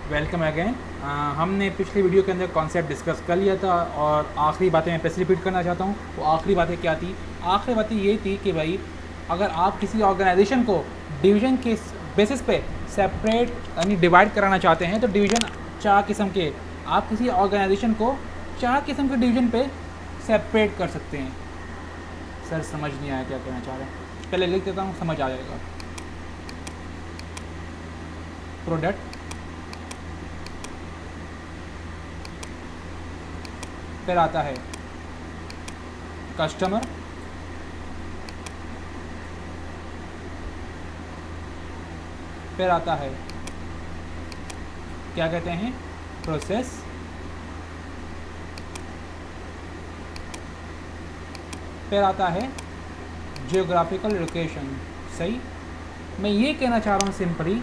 Welcome again. हमने पिछली video के अंदर कॉन्सेप्ट डिस्कस कर लिया था और आखिरी बातें मैं फिर से रिपीट करना चाहता हूँ। वो आखिरी बातें क्या थी? आखिरी बातें ये थी कि भाई अगर आप किसी ऑर्गेनाइजेशन को डिवीज़न के बेसिस पे सेपरेट यानी डिवाइड कराना चाहते हैं तो डिवीज़न 4 किस्म के, आप किसी ऑर्गेनाइजेशन को 4 किस्म के डिवीज़न पे सेपरेट कर सकते हैं। सर समझ नहीं आया क्या कहना चाह रहे हैं, पहले लिख देता हूँ, समझ आ जाएगा। प्रोडक्ट, फिर आता है कस्टमर, फिर आता है क्या कहते हैं प्रोसेस, फिर आता है जियोग्राफिकल लोकेशन। सही, मैं ये कहना चाह रहा हूँ सिंपली,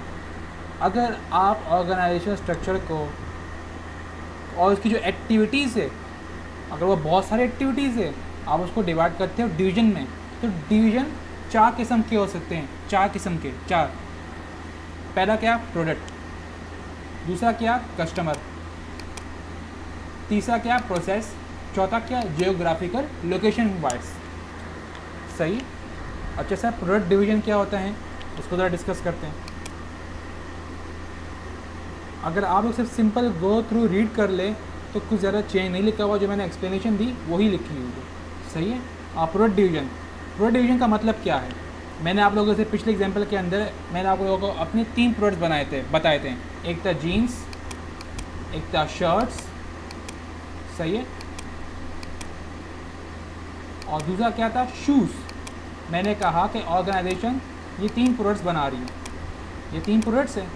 अगर आप ऑर्गेनाइजेशन स्ट्रक्चर को और उसकी जो एक्टिविटीज़ है, अगर वो बहुत सारी एक्टिविटीज़ है, आप उसको डिवाइड करते हो डिवीज़न में, तो डिवीज़न 4 किस्म के हो सकते हैं। 4 किस्म के, 4। पहला क्या? प्रोडक्ट, दूसरा क्या? कस्टमर, तीसरा क्या? प्रोसेस, चौथा क्या? Geographical location wise. सही। अच्छा सर, प्रोडक्ट डिवीज़न क्या होता है, उसको ज़रा डिस्कस करते हैं। अगर आप लोग सिर्फ सिंपल गो थ्रू रीड कर ले तो कुछ ज़्यादा चेंज नहीं लिखा हुआ, जो मैंने एक्सप्लेनेशन दी वही लिखी हुई है। सही है। प्रोडक्ट डिवीज़न, प्रोडक्ट डिवीज़न का मतलब क्या है? मैंने आप लोगों से पिछले एग्जांपल के अंदर मैंने आप लोगों को अपने 3 प्रोडक्ट्स बताए थे। एक था जीन्स, एक था शर्ट्स, सही है, और दूसरा क्या था? शूज़। मैंने कहा कि ऑर्गेनाइजेशन ये 3 प्रोडक्ट्स बना रही है, ये 3 प्रोडक्ट्स हैं,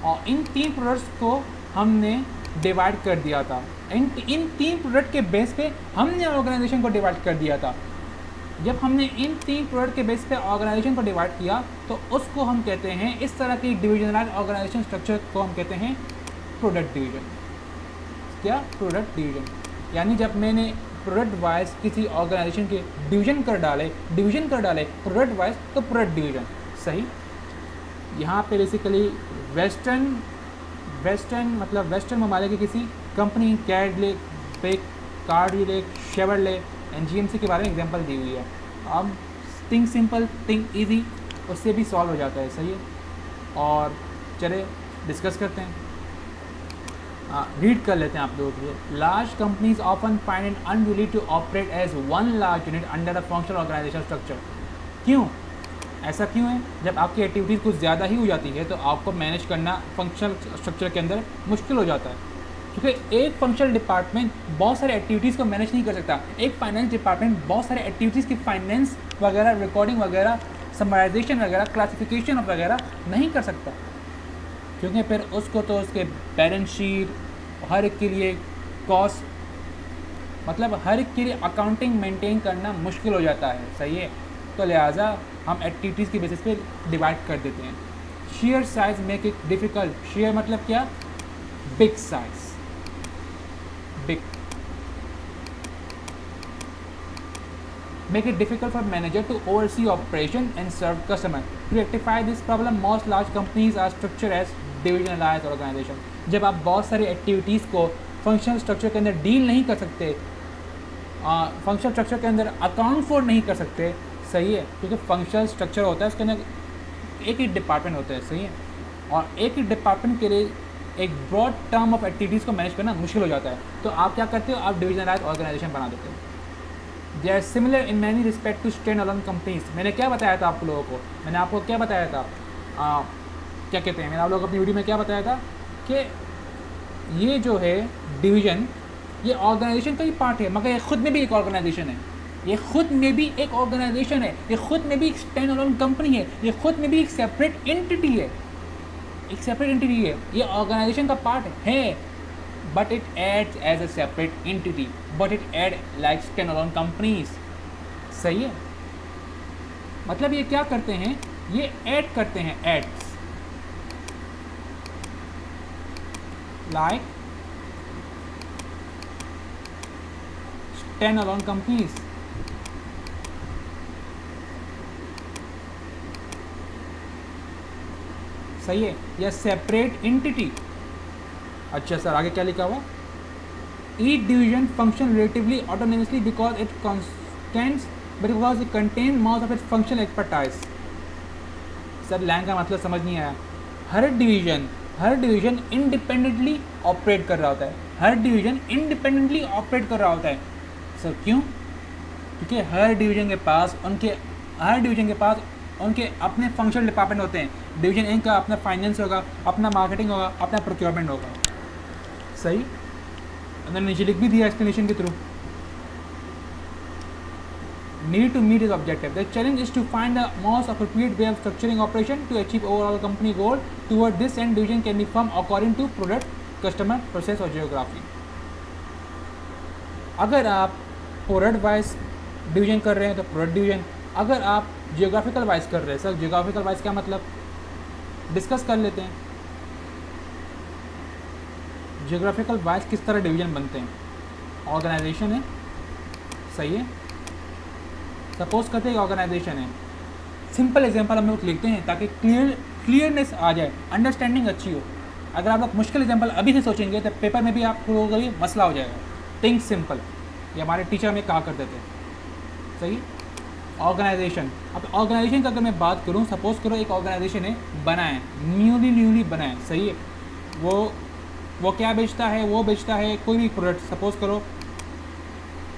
और इन 3 प्रोडक्ट्स को हमने डिवाइड कर दिया था। इन 3 प्रोडक्ट के बेस पे हमने ऑर्गेनाइजेशन को डिवाइड कर दिया था। जब हमने इन 3 प्रोडक्ट के बेस पे ऑर्गेनाइजेशन को डिवाइड किया तो उसको हम कहते हैं, इस तरह की डिविजनलाइज ऑर्गेनाइजेशन स्ट्रक्चर को हम कहते हैं प्रोडक्ट डिवीजन। क्या? Product division. यानी जब मैंने प्रोडक्ट वाइज किसी ऑर्गेनाइजेशन के डिवीजन कर डाले प्रोडक्ट वाइज, तो प्रोडक्ट डिवीजन। सही। यहाँ पे बेसिकली वेस्टर्न मतलब वेस्टर्न ममालिक की किसी कंपनी कैडले, कार्डिले, शेवरले, एनजीएमसी के बारे में एग्जांपल दी हुई है। अब थिंक सिंपल, थिंक इजी, उससे भी सॉल्व हो जाता है। सही है। और चले डिस्कस करते हैं, रीड कर लेते हैं आप लोगों के लिए। Large companies often find it unwieldy to operate as one large unit under a functional organisation structure. क्यों? ऐसा क्यों है? जब आपकी एक्टिविटीज़ कुछ ज़्यादा ही हो जाती है तो आपको मैनेज करना फंक्शनल स्ट्रक्चर के अंदर मुश्किल हो जाता है, क्योंकि एक फंक्शनल डिपार्टमेंट बहुत सारे एक्टिविटीज़ को मैनेज नहीं कर सकता। एक फाइनेंस डिपार्टमेंट बहुत सारे एक्टिविटीज़ की फाइनेंस वगैरह, रिकॉर्डिंग वगैरह, समराइजेशन वगैरह, क्लासिफिकेशन वगैरह नहीं कर सकता, क्योंकि फिर उसको तो उसके बैलेंस शीट, हर एक के लिए कॉस्ट, मतलब हर एक के लिए अकाउंटिंग मेंटेन करना मुश्किल हो जाता है। सही है। तो लिहाजा हम एक्टिविटीज़ के बेसिस पे डिवाइड कर देते हैं। Share size make it difficult. Share मतलब क्या? Big size, big. Make it difficult for manager to oversee operation and serve customer. To rectify this problem, most large companies are structured as divisionalized organization. जब आप बहुत सारी activities को functional structure के अंदर deal नहीं कर सकते, फंक्शनल स्ट्रक्चर के अंदर अकाउंट फॉर नहीं कर सकते, सही है, क्योंकि फंक्शनल स्ट्रक्चर होता है उसके अंदर एक ही डिपार्टमेंट होता है। सही है। और एक ही डिपार्टमेंट के लिए एक ब्रॉड टर्म ऑफ एक्टिविटीज़ को मैनेज करना मुश्किल हो जाता है, तो आप क्या करते हो? आप डिविजनलाइज ऑर्गेनाइजेशन बना देते हो। They are similar in many respect to stand alone companies. मैंने क्या बताया था आप लोगों को? मैंने आपको क्या बताया था? क्या कहते हैं, मैंने आप लोगों को अपनी वीडियो में क्या बताया था कि ये जो है डिवीज़न, ये ऑर्गेनाइजेशन का ही पार्ट है, मगर ये खुद में भी एक ऑर्गेनाइजेशन है, ये खुद में भी एक ऑर्गेनाइजेशन है, ये खुद में भी एक स्टैंड अलोन कंपनी है, ये खुद में भी एक सेपरेट एंटिटी है, एक सेपरेट एंटिटी है। ये ऑर्गेनाइजेशन का पार्ट है, but it adds as a separate entity, but it add like standalone companies। सही है। मतलब ये क्या करते हैं? ये ऐड करते हैं, एड्स लाइक standalone companies। सही है। या सेपरेट एंटिटी, अच्छा सर, आगे क्या लिखा हुआ? Each division function relatively autonomously because it contains most of its functional expertise. Sir लैंग का मतलब समझ नहीं आया। हर डिवीजन इंडिपेंडेंटली ऑपरेट कर रहा होता है। हर डिवीजन इंडिपेंडेंटली ऑपरेट कर रहा होता है। सर क्यों? क्योंकि हर डिवीजन के पास उनके अपने फंक्शनल डिपार्टमेंट होते हैं। डिवीजन ए का अपना फाइनेंस होगा, अपना मार्केटिंग होगा, अपना प्रोक्योरमेंट होगा। सही, अंदर नीचे लिख भी दिया एक्सप्लेनेशन के through. Need to meet his objective. The challenge is to find the most appropriate way of structuring operation to achieve overall company goal. Toward this end, division can be formed according to product, customer, process और geography. अगर आप product wise division कर रहे हैं तो product division, अगर आप geographical wise कर रहे हैं, सर जियोग्राफिकल वाइज क्या मतलब, डिस्कस कर लेते हैं। जियोग्राफिकल वाइज किस तरह डिवीजन बनते हैं। ऑर्गेनाइजेशन है, सही है। सपोज करते हैं ऑर्गेनाइजेशन है। सिंपल एग्जांपल हम लोग लिखते हैं ताकि क्लियरनेस आ जाए, अंडरस्टैंडिंग अच्छी हो। अगर आप लोग मुश्किल एग्जांपल अभी से सोचेंगे तो पेपर में भी आप लोगों के लिए मसला हो जाएगा। थिंक सिंपल, ये हमारे टीचर हमें कहा करते थे। सही, ऑर्गेनाइजेशन। अब ऑर्गेनाइजेशन का अगर मैं बात करूँ, सपोज करो एक ऑर्गेनाइजेशन है, बना है, न्यूली बना है। सही है, वो क्या बेचता है? वो बेचता है कोई भी प्रोडक्ट। सपोज करो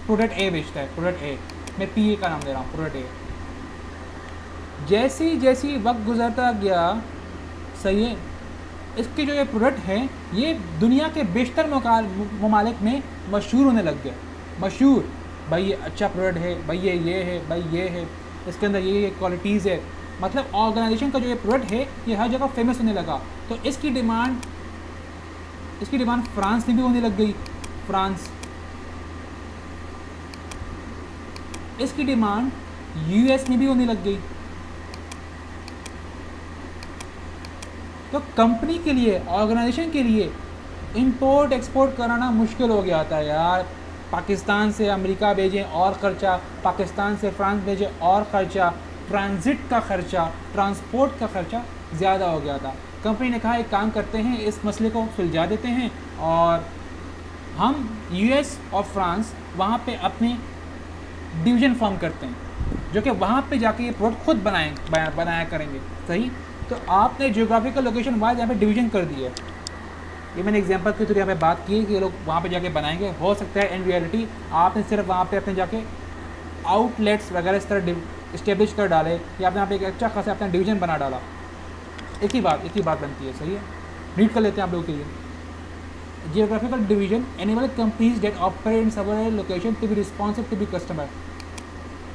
प्रोडक्ट ए बेचता है, प्रोडक्ट ए, मैं पी ए का नाम दे रहा हूँ, प्रोडक्ट ए। जैसी वक्त गुजरता गया, सही है, इसके जो ये प्रोडक्ट है ये दुनिया के बेशतर ममालिक में मशहूर होने लग गया। मशहूर, भाई ये अच्छा प्रोडक्ट है, भाई ये है, भाई ये है, इसके अंदर ये क्वालिटीज़ है। मतलब ऑर्गेनाइजेशन का जो ये प्रोडक्ट है ये हर जगह फेमस होने लगा। तो इसकी डिमांड फ्रांस में भी होने लग गई। फ्रांस, इसकी डिमांड यूएस में भी होने लग गई। तो कंपनी के लिए, ऑर्गेनाइजेशन के लिए इंपोर्ट एक्सपोर्ट कराना मुश्किल हो गया था यार। पाकिस्तान से अमेरिका भेजें और ख़र्चा, पाकिस्तान से फ्रांस भेजें और ख़र्चा, ट्रांजिट का ख़र्चा, ट्रांसपोर्ट का ख़र्चा ज़्यादा हो गया था। कंपनी ने कहा एक काम करते हैं, इस मसले को सुलझा देते हैं और हम यूएस और फ्रांस वहाँ पे अपने डिवीज़न फॉर्म करते हैं, जो कि वहाँ पे जाके ये प्रोडक्ट खुद बनाया करेंगे। सही, तो आपने जियोग्राफिकल लोकेशन वाइज यहाँ पे डिवीज़न कर दिया है। ये मैंने एग्जांपल के थ्रू यहाँ पे बात की है कि ये लोग वहाँ पे जाके बनाएंगे। हो सकता है इन रियलिटी आपने सिर्फ वहाँ पे अपने जाके आउटलेट्स वगैरह इस तरह इस्टेब्लिश कर डाले, या आपने यहाँ पे एक अच्छा खासा अपना डिवीज़न बना डाला। एक ही बात बनती है। सही है, रीड कर लेते हैं आप लोगों के लिए। Geographical division enable companies that operate in several locations to be responsive to the customer.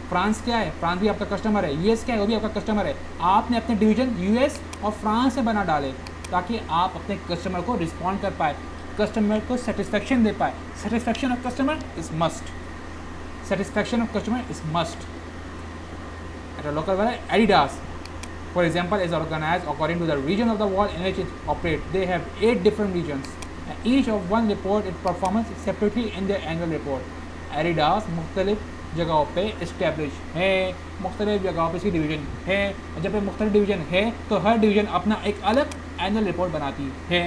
France क्या है? फ्रांस भी आपका कस्टमर है। यूएस क्या है? वो भी आपका कस्टमर है। आपने अपने डिवीजन यूएस और फ्रांस से बना डाले ताकि आप अपने कस्टमर को रिस्पॉन्ड कर पाए, कस्टमर को सेटिस्फेक्शन दे पाए। Satisfaction of customer is must. Satisfaction of customer is must. At a local वाला Adidas, for example, is organized according to the region of the world in which it operates. They have 8 different regions. Each of one report its performance separately in their annual report. Adidas मुख्तलिफ जगहों पे establish है, मुख्तलिफ जगहों पे इसकी division है। जब ये मुख्तलिफ डिवीज़न है तो हर डिवीज़न अपना एक अलग एनुअल रिपोर्ट बनाती है।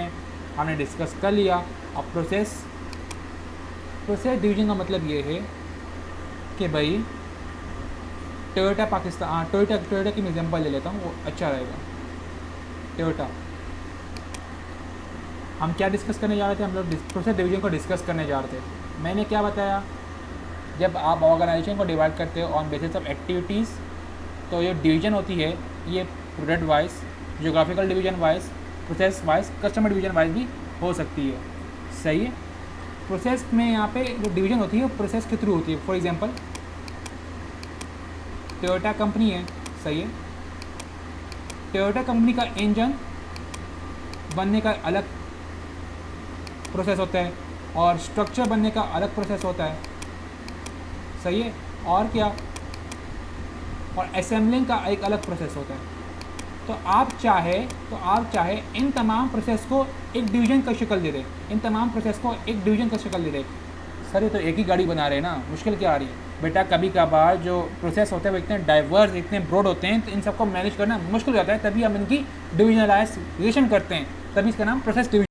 हमने डिस्कस कर लिया। अब प्रोसेस डिवीज़न का मतलब ये है कि भाई टोयोटा पाकिस्तान, टोयोटा की मैं एग्जांपल ले लेता हूँ, वो अच्छा रहेगा। टोयोटा, हम क्या डिस्कस करने जा रहे थे? हम लोग प्रोसेस डिवीजन को डिस्कस करने जा रहे थे। मैंने क्या बताया, जब आप ऑर्गेनाइजेशन को डिवाइड करते हो ऑन बेसिस ऑफ एक्टिविटीज़, तो ये डिवीजन होती है ये product wise, geographical division wise, process wise, customer division wise भी हो सकती है। सही है, प्रोसेस में यहाँ पे जो डिवीजन होती है वो प्रोसेस के थ्रू होती है। फॉर एग्जांपल टोयोटा कंपनी है, सही है, टोयोटा कंपनी का इंजन बनने का अलग प्रोसेस होता है और स्ट्रक्चर बनने का अलग प्रोसेस होता है। सही है, और क्या, और असेंबलिंग का एक अलग प्रोसेस होता है। तो आप चाहे इन तमाम प्रोसेस को एक डिवीज़न का शक्ल दे दें, इन तमाम प्रोसेस को एक डिवीज़न का शक्ल दे दें। सर ये तो एक ही गाड़ी बना रहे हैं ना, मुश्किल क्या आ रही है? बेटा कभी कभार जो प्रोसेस होते हैं वो इतने डाइवर्स, इतने ब्रॉड होते हैं, तो इन सबको मैनेज करना मुश्किल हो जाता है। तभी हम इनकी डिविजनलाइजेशन करते हैं, तभी इसका नाम प्रोसेस डिवीजन